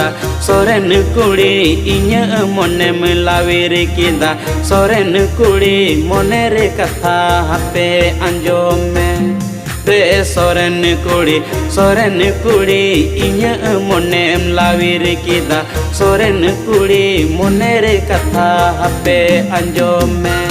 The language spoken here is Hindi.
किदा सोरेन कुड़ी इन्या मोने में लावेर किदा सोरेन कुड़ी मोने रे कथा हापे अंजोम में रे सोरेन कुड़ी इन्या मोने में लावेर किदा सोरेन कुड़ी मोने रे कथा हापे अंजोम में